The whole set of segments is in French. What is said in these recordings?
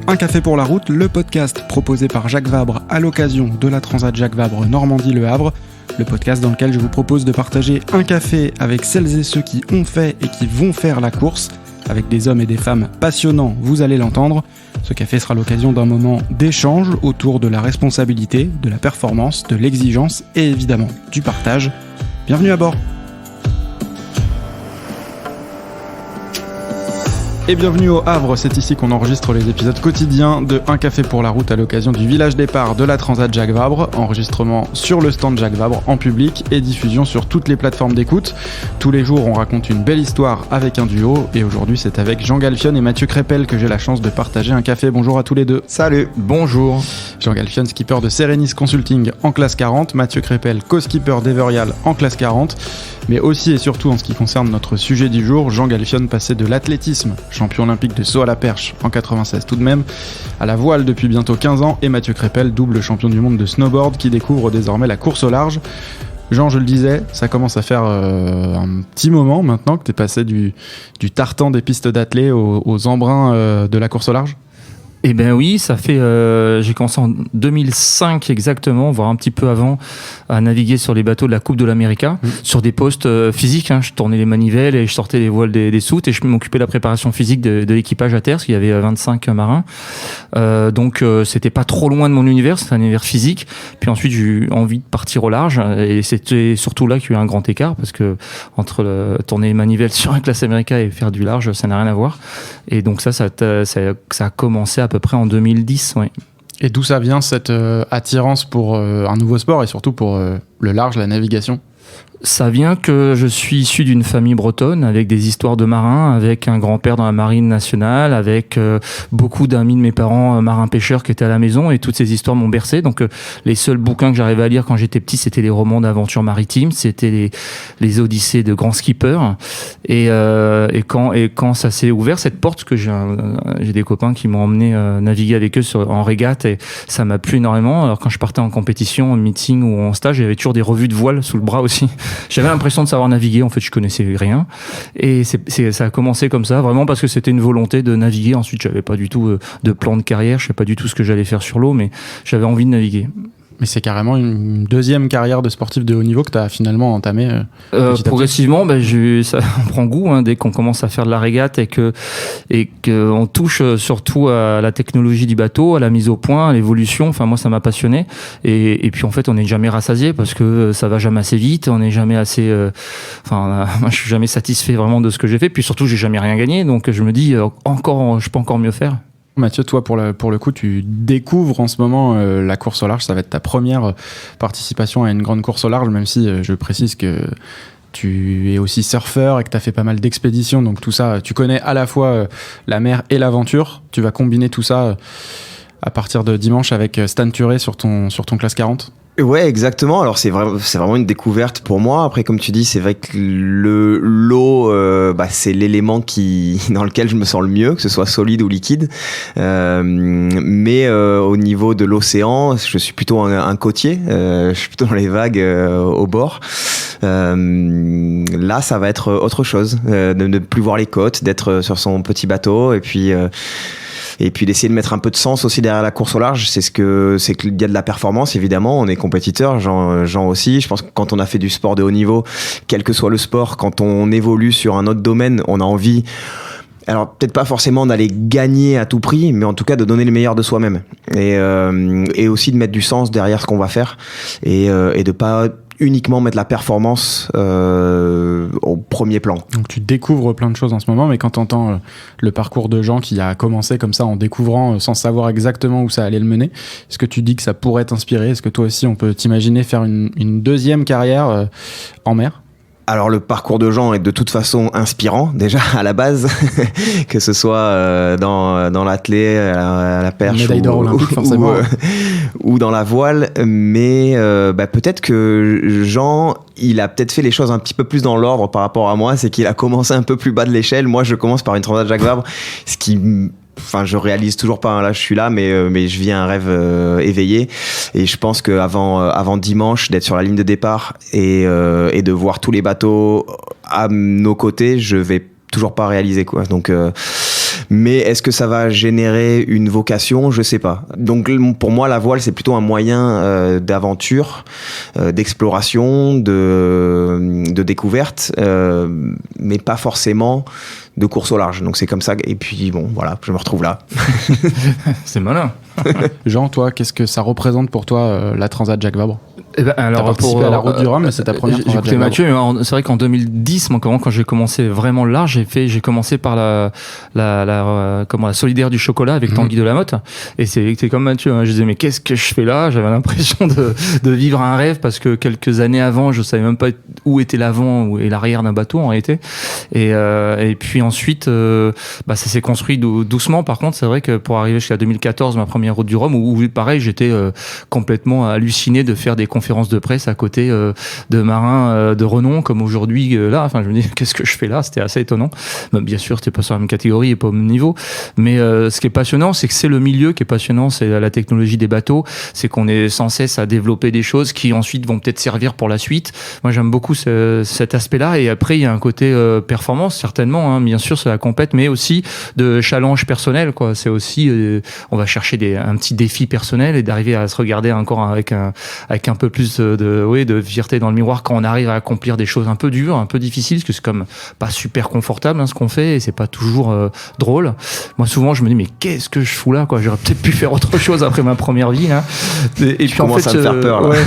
Un café pour la route, le podcast proposé par Jacques Vabre à l'occasion de la Transat Jacques Vabre Normandie-Le Havre. Le podcast dans lequel je vous propose de partager un café avec celles et ceux qui ont fait et qui vont faire la course. Avec des hommes et des femmes passionnants, vous allez l'entendre. Ce café sera l'occasion d'un moment d'échange autour de la responsabilité, de la performance, de l'exigence et évidemment du partage. Bienvenue à bord. Et bienvenue au Havre, c'est ici qu'on enregistre les épisodes quotidiens de Un café pour la route à l'occasion du village départ de la Transat Jacques Vabre. Enregistrement sur le stand Jacques Vabre en public et diffusion sur toutes les plateformes d'écoute. Tous les jours, on raconte une belle histoire avec un duo et aujourd'hui, c'est avec Jean Galfion et Mathieu Crépel que j'ai la chance de partager un café. Bonjour à tous les deux. Salut. Bonjour. Jean Galfion, skipper de Serenis Consulting en classe 40, Mathieu Crépel, co-skipper d'Everial en classe 40. Mais aussi et surtout en ce qui concerne notre sujet du jour, Jean Galfion passait de l'athlétisme, champion olympique de saut à la perche en 96 tout de même, à la voile depuis bientôt 15 ans, et Mathieu Crépel, double champion du monde de snowboard qui découvre désormais la course au large. Jean, je le disais, ça commence à faire un petit moment maintenant que tu es passé du tartan des pistes d'athlé aux embruns de la course au large. Eh ben oui, ça fait. J'ai commencé en 2005 exactement, voire un petit peu avant, à naviguer sur les bateaux de la Coupe de l'América, sur des postes physiques. Je tournais les manivelles et je sortais les voiles des soutes et je m'occupais de la préparation physique de l'équipage à terre, parce qu'il y avait 25 marins. Donc c'était pas trop loin de mon univers, c'était un univers physique. Puis ensuite j'ai eu envie de partir au large et c'était surtout là qu'il y a eu un grand écart, parce que entre tourner les manivelles sur un classe América et faire du large, ça n'a rien à voir. Et donc ça a commencé à peu près en 2010, ouais. Et d'où ça vient cette attirance pour un nouveau sport et surtout pour le large, la navigation ? Ça vient que je suis issu d'une famille bretonne avec des histoires de marins, avec un grand-père dans la marine nationale, avec beaucoup d'amis de mes parents marins-pêcheurs qui étaient à la maison, et toutes ces histoires m'ont bercé. Donc les seuls bouquins que j'arrivais à lire quand j'étais petit, c'était les romans d'aventure maritime, c'était les odyssées de grands skippers. Et quand ça s'est ouvert, cette porte, que j'ai des copains qui m'ont emmené naviguer avec eux en régate, et ça m'a plu énormément. Alors quand je partais en compétition, en meeting ou en stage, j'avais toujours des revues de voile sous le bras aussi. J'avais l'impression de savoir naviguer, en fait je connaissais rien, et ça a commencé comme ça, vraiment parce que c'était une volonté de naviguer. Ensuite j'avais pas du tout de plan de carrière, je savais pas du tout ce que j'allais faire sur l'eau, mais j'avais envie de naviguer. Mais c'est carrément une deuxième carrière de sportif de haut niveau que tu as finalement entamée progressivement. Ça on prend goût dès qu'on commence à faire de la régate et qu'on touche surtout à la technologie du bateau, à la mise au point, à l'évolution. Enfin, moi, ça m'a passionné. Et puis, en fait, on n'est jamais rassasié parce que ça va jamais assez vite. On n'est jamais assez... moi, je suis jamais satisfait vraiment de ce que j'ai fait. Puis surtout, j'ai jamais rien gagné. Donc, je me dis, je peux encore mieux faire. Mathieu, toi, pour le coup, tu découvres en ce moment la course au large. Ça va être ta première participation à une grande course au large, même si je précise que tu es aussi surfeur et que tu as fait pas mal d'expéditions. Donc tout ça, tu connais à la fois la mer et l'aventure. Tu vas combiner tout ça à partir de dimanche avec Stan Turé sur ton classe 40. Ouais, exactement. Alors c'est vraiment une découverte pour moi. Après, comme tu dis, c'est vrai que l'eau, c'est l'élément dans lequel je me sens le mieux, que ce soit solide ou liquide. Mais au niveau de l'océan, je suis plutôt un côtier. Je suis plutôt dans les vagues au bord. Là, ça va être autre chose, de ne plus voir les côtes, d'être sur son petit bateau, et puis d'essayer de mettre un peu de sens aussi derrière la course au large. C'est qu'il y a de la performance, évidemment. On est compétiteur, Jean aussi. Je pense que quand on a fait du sport de haut niveau, quel que soit le sport, quand on évolue sur un autre domaine, on a envie, alors peut-être pas forcément d'aller gagner à tout prix, mais en tout cas de donner le meilleur de soi-même. Et aussi de mettre du sens derrière ce qu'on va faire, et de pas uniquement mettre la performance au premier plan. Donc tu découvres plein de choses en ce moment, mais quand tu entends le parcours de Jean qui a commencé comme ça en découvrant sans savoir exactement où ça allait le mener, est-ce que tu dis que ça pourrait t'inspirer ? Est-ce que toi aussi on peut t'imaginer faire une deuxième carrière en mer ? Alors le parcours de Jean est de toute façon inspirant déjà à la base, que ce soit dans l'athlé, à la perche, médaille d'or olympique forcément, ou dans la voile, mais peut-être que Jean, il a peut-être fait les choses un petit peu plus dans l'ordre par rapport à moi. C'est qu'il a commencé un peu plus bas de l'échelle. Moi, je commence par une Transat Jacques Vabre, ce qui je réalise toujours pas, là je suis là, mais je vis un rêve éveillé, et je pense que avant dimanche, d'être sur la ligne de départ et de voir tous les bateaux à nos côtés, je vais toujours pas réaliser, quoi. Donc Mais est-ce que ça va générer une vocation? Je sais pas. Donc pour moi, la voile, c'est plutôt un moyen d'aventure, d'exploration, de découverte, mais pas forcément de course au large. Donc c'est comme ça. Et puis bon, voilà, je me retrouve là. C'est malin. Jean, toi, qu'est-ce que ça représente pour toi la Transat Jacques Vabre? Alors, t'as participé à la Route du Rhum, mais c'est ta première Transat J'ai Jacques Vabre. Mathieu, mais c'est vrai qu'en 2010, moi, quand j'ai commencé vraiment le large, j'ai commencé par la solidaire du chocolat avec Tanguy Delamotte. Et c'est comme Mathieu, hein, je disais, mais qu'est-ce que je fais là? J'avais l'impression de vivre un rêve parce que quelques années avant, je savais même pas où était l'avant et l'arrière d'un bateau en réalité. Et puis ensuite, ça s'est construit doucement. Par contre, c'est vrai que pour arriver jusqu'à 2014, ma première Route du Rhum, où pareil, j'étais complètement halluciné de faire des conférences de presse à côté de marins de renom comme aujourd'hui là. Enfin, je me dis, qu'est-ce que je fais là? C'était assez étonnant. Bien sûr, c'était pas sur la même catégorie et pas au même niveau. Mais ce qui est passionnant, c'est que c'est le milieu qui est passionnant, c'est la technologie des bateaux. C'est qu'on est sans cesse à développer des choses qui ensuite vont peut-être servir pour la suite. Moi, j'aime beaucoup cet aspect-là. Et après, il y a un côté performance, certainement. Hein, bien sûr, c'est la compète, mais aussi de challenge personnel, quoi. C'est aussi, on va chercher un petit défi personnel et d'arriver à se regarder encore avec un peu plus de fierté dans le miroir quand on arrive à accomplir des choses un peu dures, un peu difficiles, parce que c'est comme pas super confortable hein, ce qu'on fait et c'est pas toujours drôle. Moi, souvent, je me dis, mais qu'est-ce que je fous là, quoi? J'aurais peut-être pu faire autre chose après ma première vie. Hein. Et puis en fait, à me faire peur. Là. Ouais.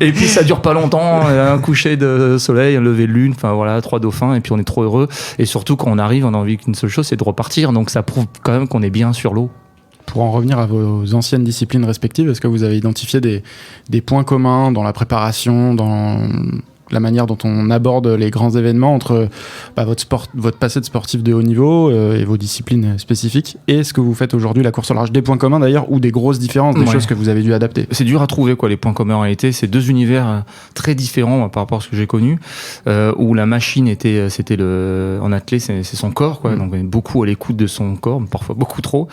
Et puis ça dure pas longtemps. Un coucher de soleil, un lever de lune, enfin voilà, 3 dauphins, et puis on est trop heureux. Et surtout quand on arrive, on a envie qu'une seule chose, c'est de repartir. Donc ça prouve quand même qu'on est bien sur l'eau. Pour en revenir à vos anciennes disciplines respectives, est-ce que vous avez identifié des points communs dans la préparation, dans la manière dont on aborde les grands événements entre votre passé de sportif de haut niveau et vos disciplines spécifiques et ce que vous faites aujourd'hui, la course au large? Des points communs d'ailleurs ou des grosses différences, des choses que vous avez dû adapter? C'est dur à trouver quoi, les points communs en réalité. C'est deux univers très différents par rapport à ce que j'ai connu, où la machine en athlète, c'est son corps, quoi. Donc on est beaucoup à l'écoute de son corps, parfois beaucoup trop.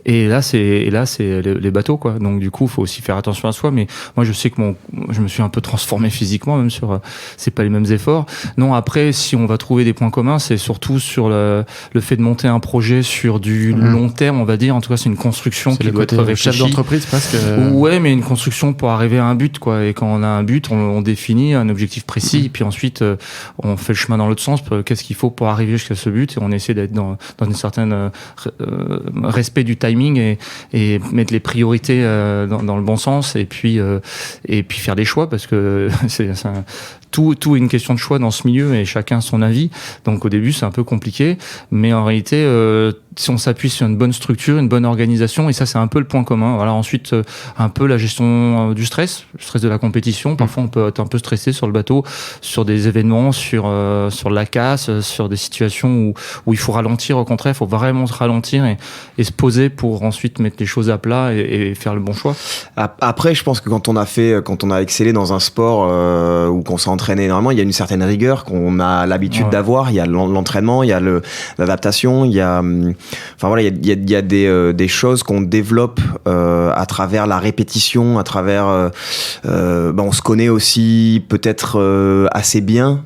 Et là c'est les bateaux, quoi. Donc du coup, il faut aussi faire attention à soi. Mais moi, je sais que je me suis un peu transformé physiquement, même sur c'est pas les mêmes efforts. Non, après, si on va trouver des points communs, c'est surtout sur le fait de monter un projet sur du long terme, on va dire. En tout cas, c'est une construction qui doit être réfléchie. Chef d'entreprise presque. Ouais, mais une construction pour arriver à un but, quoi. Et quand on a un but, on définit un objectif précis, puis ensuite, on fait le chemin dans l'autre sens. Qu'est-ce qu'il faut pour arriver jusqu'à ce but? Et on essaie d'être dans une certaine respect du timing et mettre les priorités dans le bon sens et puis faire des choix parce que tout est une question de choix dans ce milieu et chacun son avis. Donc au début, c'est un peu compliqué. Mais en réalité, si on s'appuie sur une bonne structure, une bonne organisation, et ça, c'est un peu le point commun. Voilà. Ensuite, un peu la gestion du stress, le stress de la compétition. Parfois, on peut être un peu stressé sur le bateau, sur des événements, sur la casse, sur des situations où il faut ralentir. Au contraire, il faut vraiment se ralentir et se poser pour ensuite mettre les choses à plat et faire le bon choix. Après, je pense que quand on a excellé dans un sport ou qu'on s'est entraîné énormément, il y a une certaine rigueur qu'on a l'habitude d'avoir. Il y a l'entraînement, il y a l'adaptation, il y a il y a des choses qu'on développe à travers la répétition, à travers on se connaît aussi peut-être assez bien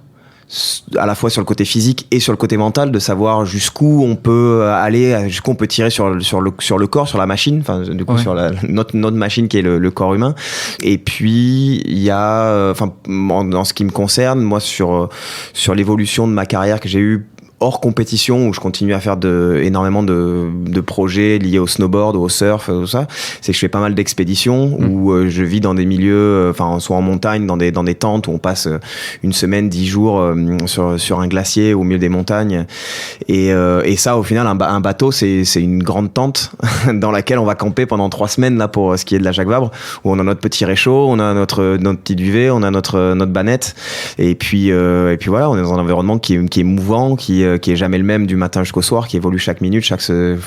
à la fois sur le côté physique et sur le côté mental, de savoir jusqu'où on peut aller, jusqu'où on peut tirer sur le corps, sur la machine, enfin du coup sur notre machine qui est le corps humain. Et puis il y a en ce qui me concerne, moi sur l'évolution de ma carrière que j'ai eue hors compétition, où je continue à faire énormément de projets liés au snowboard ou au surf, tout ça, c'est que je fais pas mal d'expéditions où je vis dans des milieux, soit en montagne, dans des tentes où on passe une semaine, 10 jours sur un glacier au milieu des montagnes. Et ça, au final, un bateau, c'est une grande tente dans laquelle on va camper pendant 3 semaines là pour ce qui est de la Jacques Vabre, où on a notre petit réchaud, on a notre petit duvet, on a notre banette, et puis voilà, on est dans un environnement qui est mouvant, qui est jamais le même du matin jusqu'au soir, qui évolue chaque minute,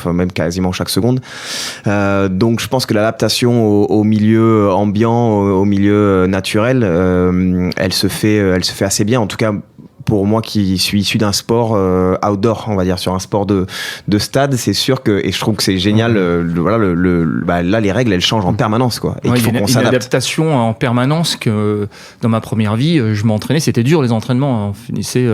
même quasiment chaque seconde. Donc je pense que l'adaptation au milieu ambiant, au milieu naturel, elle se fait assez bien. En tout cas, pour moi qui suis issu d'un sport outdoor, on va dire, sur un sport de stade, c'est sûr que, et je trouve que c'est génial, là les règles elles changent en permanence, quoi. Et il faut qu'on s'adapte. Une adaptation en permanence que dans ma première vie, je m'entraînais, c'était dur les entraînements, on finissait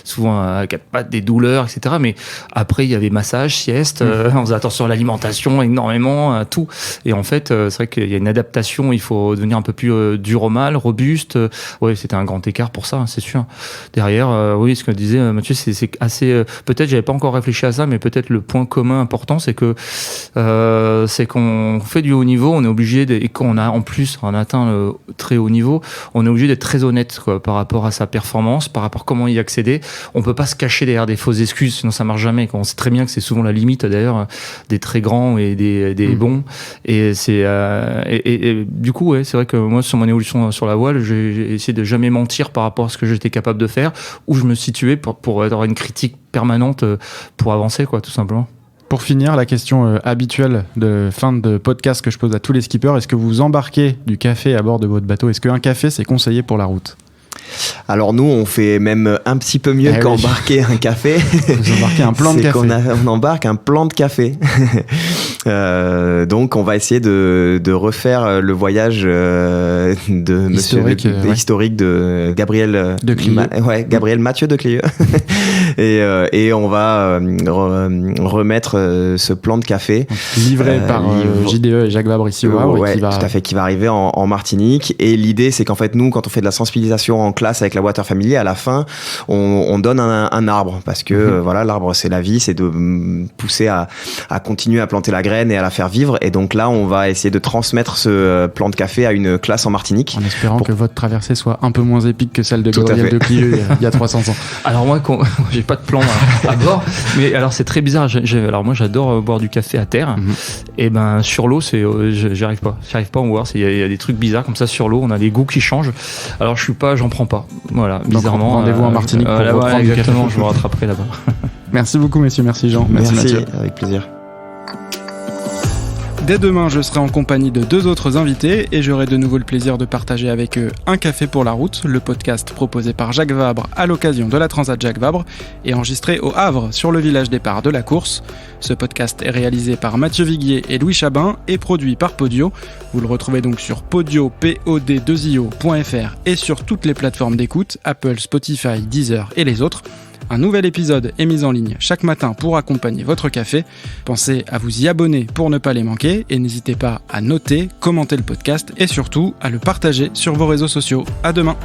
souvent à quatre pattes, des douleurs, etc. Mais après il y avait massage, sieste, on faisait attention à l'alimentation énormément, à tout. Et en fait, c'est vrai qu'il y a une adaptation, il faut devenir un peu plus dur au mal, robuste. Ouais, c'était un grand écart pour ça, c'est sûr. Derrière, oui, ce que disait Mathieu, c'est assez. Peut-être, j'avais pas encore réfléchi à ça, mais peut-être le point commun important, c'est que c'est qu'on fait du haut niveau, on est obligé et quand on a en plus on atteint le très haut niveau, on est obligé d'être très honnête, quoi, par rapport à sa performance, par rapport à comment y accéder. On peut pas se cacher derrière des fausses excuses, sinon ça marche jamais. On sait très bien que c'est souvent la limite d'ailleurs des très grands et des bons. Et c'est et du coup, ouais, c'est vrai que moi sur mon évolution sur la voile, j'ai essayé de jamais mentir par rapport à ce que j'étais capable de faire, où je me situais pour avoir une critique permanente pour avancer, quoi, tout simplement. Pour finir, la question habituelle de fin de podcast que je pose à tous les skippers, est-ce que vous embarquez du café à bord de votre bateau ? Est-ce qu'un café, c'est conseillé pour la route ? Alors nous, on fait même un petit peu mieux qu'embarquer un café. Vous embarquez un plan de café. On embarque un plan de café. Donc on va essayer de refaire le voyage de historique de Gabriel Gabriel Mathieu de Clieux. et on va remettre ce plan de café livré par JDE et Jacques Vabre ici au Havre, tout à fait, qui va arriver en Martinique. Et l'idée, c'est qu'en fait nous, quand on fait de la sensibilisation en classe avec la Water Family, à la fin on donne un arbre, parce que voilà, l'arbre c'est la vie, c'est de pousser à continuer à planter la graine et à la faire vivre. Et donc là on va essayer de transmettre ce plan de café à une classe en Martinique, en espérant que votre traversée soit un peu moins épique que celle de Gabriel de Clieux il y a 300 ans. Alors moi j'ai pas de plan à bord, mais alors c'est très bizarre. Alors moi j'adore boire du café à terre, et ben sur l'eau j'arrive pas à voir. Il y a des trucs bizarres comme ça sur l'eau, on a des goûts qui changent. Alors j'en prends pas. Voilà, bizarrement. Donc, rendez-vous en Martinique pour reprendre du café. Exactement, je me rattraperai là-bas. Merci beaucoup messieurs, merci Jean. Merci Mathieu. Avec plaisir. Dès demain, je serai en compagnie de 2 autres invités et j'aurai de nouveau le plaisir de partager avec eux Un café pour la route, le podcast proposé par Jacques Vabre à l'occasion de la Transat Jacques Vabre et enregistré au Havre sur le village départ de la course. Ce podcast est réalisé par Mathieu Viguier et Louis Chabin et produit par Podio. Vous le retrouvez donc sur podio, pod2io.fr et sur toutes les plateformes d'écoute, Apple, Spotify, Deezer et les autres. Un nouvel épisode est mis en ligne chaque matin pour accompagner votre café. Pensez à vous y abonner pour ne pas les manquer et n'hésitez pas à noter, commenter le podcast et surtout à le partager sur vos réseaux sociaux. À demain.